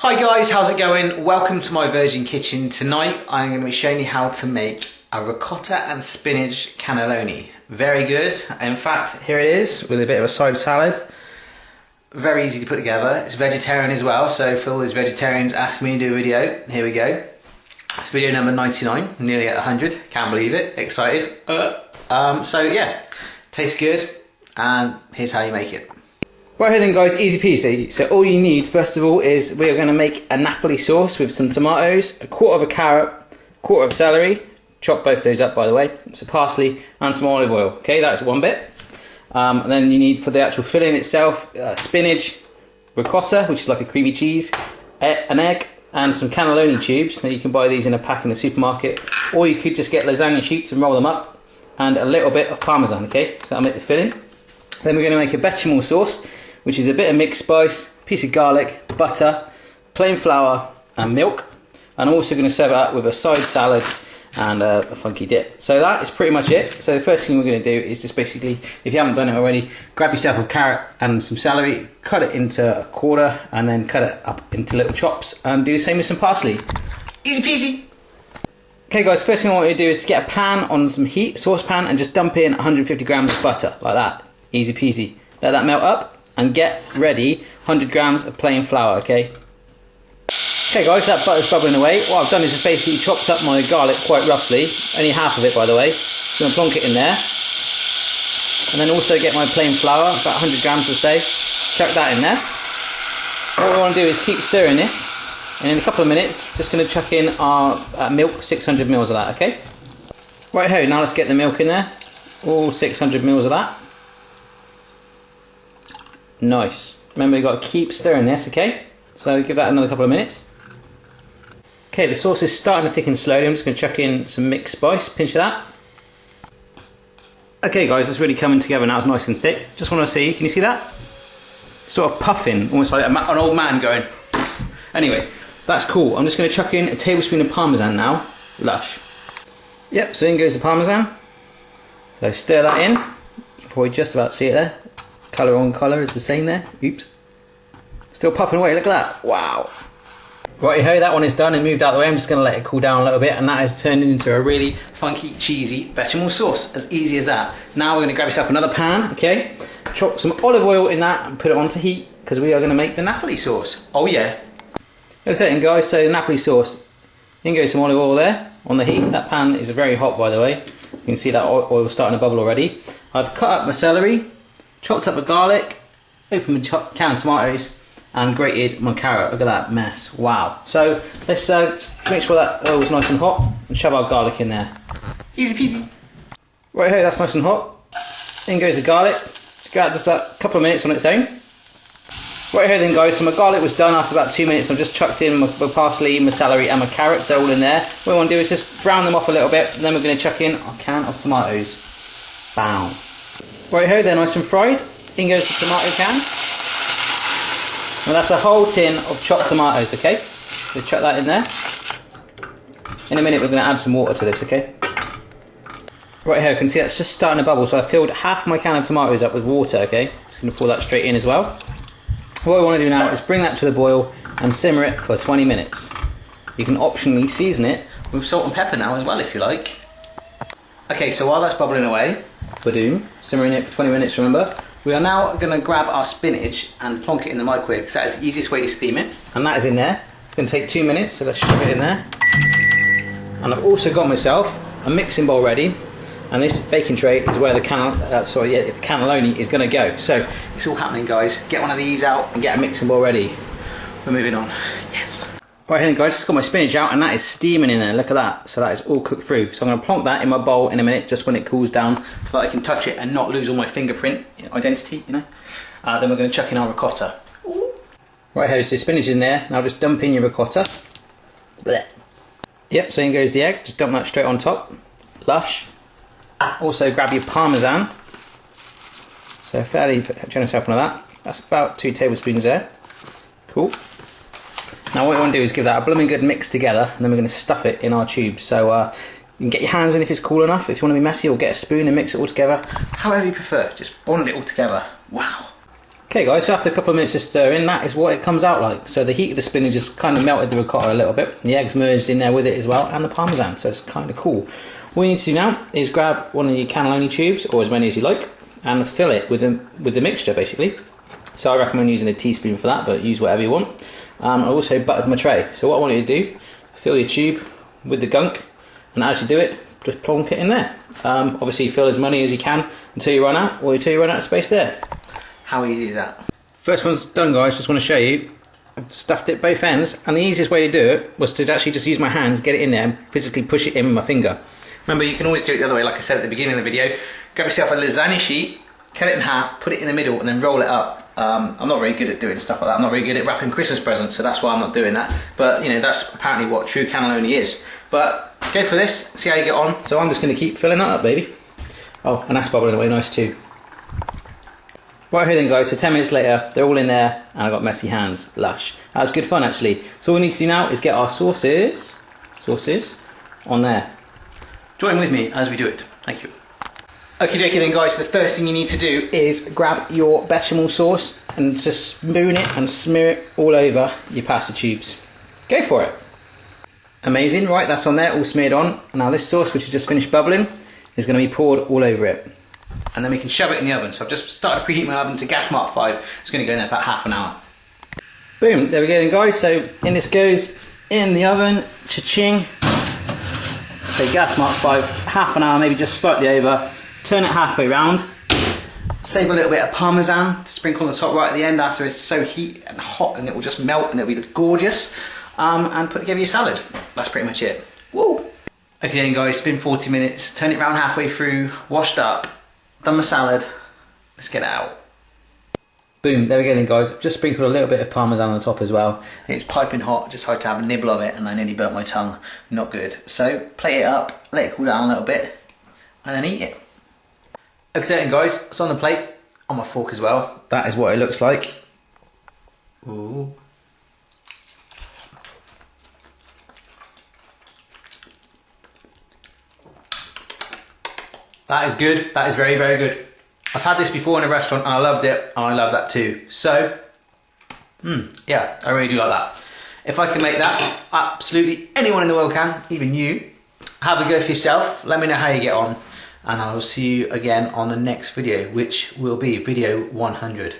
Hi guys, how's it going? Welcome to my Virgin Kitchen. Tonight I'm going to be showing you how to make a ricotta and spinach cannelloni. Very good. In fact, here it is with a bit of a side salad. Very easy to put together. It's vegetarian as well, so for all those vegetarians asking me to do a video, here we go. It's video number 99, nearly at 100. Can't believe it. Excited. So yeah, tastes good, and here's how you make it. Right here then guys, easy peasy. So all you need first of all is we are going to make a Napoli sauce with some tomatoes, a quarter of a carrot, a quarter of celery, chop both those up by the way, some parsley and some olive oil. Okay, that's one bit. And then you need for the actual filling itself, spinach, ricotta, which is like a creamy cheese, an egg and some cannelloni tubes. Now you can buy these in a pack in the supermarket, or you could just get lasagna sheets and roll them up, and a little bit of parmesan, okay? So that'll make the filling. Then we're going to make a bechamel sauce, which is a bit of mixed spice, piece of garlic, butter, plain flour and milk. And I'm also going to serve it up with a side salad and a funky dip. So that is pretty much it. So the first thing we're going to do is just basically, if you haven't done it already, grab yourself a carrot and some celery, cut it into a quarter and then cut it up into little chops, and do the same with some parsley. Easy peasy. Okay guys, first thing I want you to do is get a pan on some heat, saucepan, and just dump in 150 grams of butter, like that. Easy peasy. Let that melt up. And get ready 100 grams of plain flour, okay? Okay guys, that butter's bubbling away. What I've done is just basically chopped up my garlic quite roughly, only half of it by the way. I'm going to plonk it in there. And then also get my plain flour, about 100 grams or so. Chuck that in there. What we want to do is keep stirring this. And in a couple of minutes, just going to chuck in our milk, 600 mils of that, okay? Right here, now let's get the milk in there. All 600 mils of that. Nice. Remember, you've got to keep stirring this, okay? So give that another couple of minutes. Okay, the sauce is starting to thicken slowly. I'm just going to chuck in some mixed spice, pinch of that. Okay guys, it's really coming together now. It's nice and thick. Just want to see, can you see that? Sort of puffing, almost like an old man going. Anyway, that's cool. I'm just going to chuck in a tablespoon of parmesan now. Lush. Yep, so in goes the parmesan. So stir that in. You can probably just about see it there. Colour on colour is the same there. Oops. Still puffing away, look at that. Wow. Righty-ho, that one is done and moved out of the way. I'm just going to let it cool down a little bit, and that has turned into a really funky, cheesy bechamel sauce. As easy as that. Now we're going to grab yourself another pan, okay? Chop some olive oil in that and put it onto heat, because we are going to make the Napoli sauce. Oh yeah. That's it guys, so the Napoli sauce. In goes some olive oil there on the heat. That pan is very hot by the way. You can see that oil starting to bubble already. I've cut up my celery, chopped up the garlic, opened my canned tomatoes, and grated my carrot. Look at that mess. Wow. So let's just make sure that oil's nice and hot and shove our garlic in there. Easy peasy. Right here, that's nice and hot. In goes the garlic. Got just a couple of minutes on its own. Right here then guys, so my garlic was done after about 2 minutes. I've just chucked in my parsley, my celery and my carrots. They're all in there. What we want to do is just brown them off a little bit, and then we're going to chuck in our can of tomatoes. Bam. Right here, they're nice and fried. In goes the tomato can. Now that's a whole tin of chopped tomatoes, okay? So chuck that in there. In a minute we're going to add some water to this, okay? Right here, you can see that's just starting to bubble, so I filled half my can of tomatoes up with water, okay? Just going to pour that straight in as well. What we want to do now is bring that to the boil and simmer it for 20 minutes. You can optionally season it with salt and pepper now as well if you like. Okay, so while that's bubbling away, badoom, simmering it for 20 minutes, remember. We are now going to grab our spinach and plonk it in the microwave, because that is the easiest way to steam it. And that is in there. It's going to take 2 minutes, so let's shove it in there. And I've also got myself a mixing bowl ready, and this baking tray is where the cannelloni is going to go. So it's all happening guys. Get one of these out and get a mixing bowl ready. We're moving on. Yes. Right here guys, just got my spinach out and that is steaming in there, look at that. So that is all cooked through. So I'm going to plonk that in my bowl in a minute, just when it cools down, so that I can touch it and not lose all my fingerprint identity, you know. Then we're going to chuck in our ricotta. Right here, so spinach in there, now just dump in your ricotta. Blech. Yep, so in goes the egg, just dump that straight on top. Lush. Also grab your parmesan. So fairly generous help on that. That's about 2 tablespoons there. Cool. Now what we want to do is give that a blooming good mix together, and then we're going to stuff it in our tubes. So you can get your hands in if it's cool enough. If you want to be messy, or get a spoon and mix it all together. However you prefer, just bond it all together. Wow. Okay guys, so after a couple of minutes of stirring, that is what it comes out like. So the heat of the spinach just kind of melted the ricotta a little bit. The eggs merged in there with it as well, and the parmesan, so it's kind of cool. What you need to do now is grab one of your cannelloni tubes, or as many as you like, and fill it with the mixture basically. So I recommend using a teaspoon for that, but use whatever you want. I also buttered my tray. So what I want you to do, fill your tube with the gunk, and as you do it, just plonk it in there. Obviously fill as many as you can until you run out, or until you run out of space there. How easy is that? First one's done guys, just want to show you. I've stuffed it both ends, and the easiest way to do it was to actually just use my hands, get it in there and physically push it in with my finger. Remember, you can always do it the other way, like I said at the beginning of the video. Grab yourself a lasagna sheet, cut it in half, put it in the middle, and then roll it up. I'm not very good at doing stuff like that. I'm not very good at wrapping Christmas presents, so that's why I'm not doing that. But, you know, that's apparently what true cannelloni is. But go for this, see how you get on. So I'm just going to keep filling that up, baby. Oh, and that's bubbling away nice too. Right here then guys, so 10 minutes later, they're all in there, and I've got messy hands. Lush. That was good fun actually. So all we need to do now is get our sauces on there. Join with me as we do it. Thank you. Okie dokie then guys, so the first thing you need to do is grab your bechamel sauce and just spoon it and smear it all over your pasta tubes. Go for it. Amazing, right, that's on there, all smeared on. Now this sauce, which has just finished bubbling, is going to be poured all over it. And then we can shove it in the oven. So I've just started to preheat my oven to gas mark 5. It's going to go in there about half an hour. Boom, there we go then guys, so in this goes in the oven, cha-ching. So gas mark 5, half an hour, maybe just slightly over. Turn it halfway round. Save a little bit of parmesan to sprinkle on the top right at the end after it's so heat and hot, and it will just melt and it'll be gorgeous. And put together your salad. That's pretty much it. Woo! Okay then guys, it's been 40 minutes. Turn it round halfway through, washed up, done the salad. Let's get it out. Boom, there we go then guys. Just sprinkled a little bit of parmesan on the top as well. It's piping hot, just had to have a nibble of it, and I nearly burnt my tongue. Not good. So plate it up, let it cool down a little bit, and then eat it. Okay then guys, it's on the plate, on my fork as well. That is what it looks like. Ooh. That is good, that is very, very good. I've had this before in a restaurant and I loved it, and I love that too. So, yeah, I really do like that. If I can make that, absolutely anyone in the world can, even you. Have a go for yourself, let me know how you get on, and I will see you again on the next video, which will be video 100.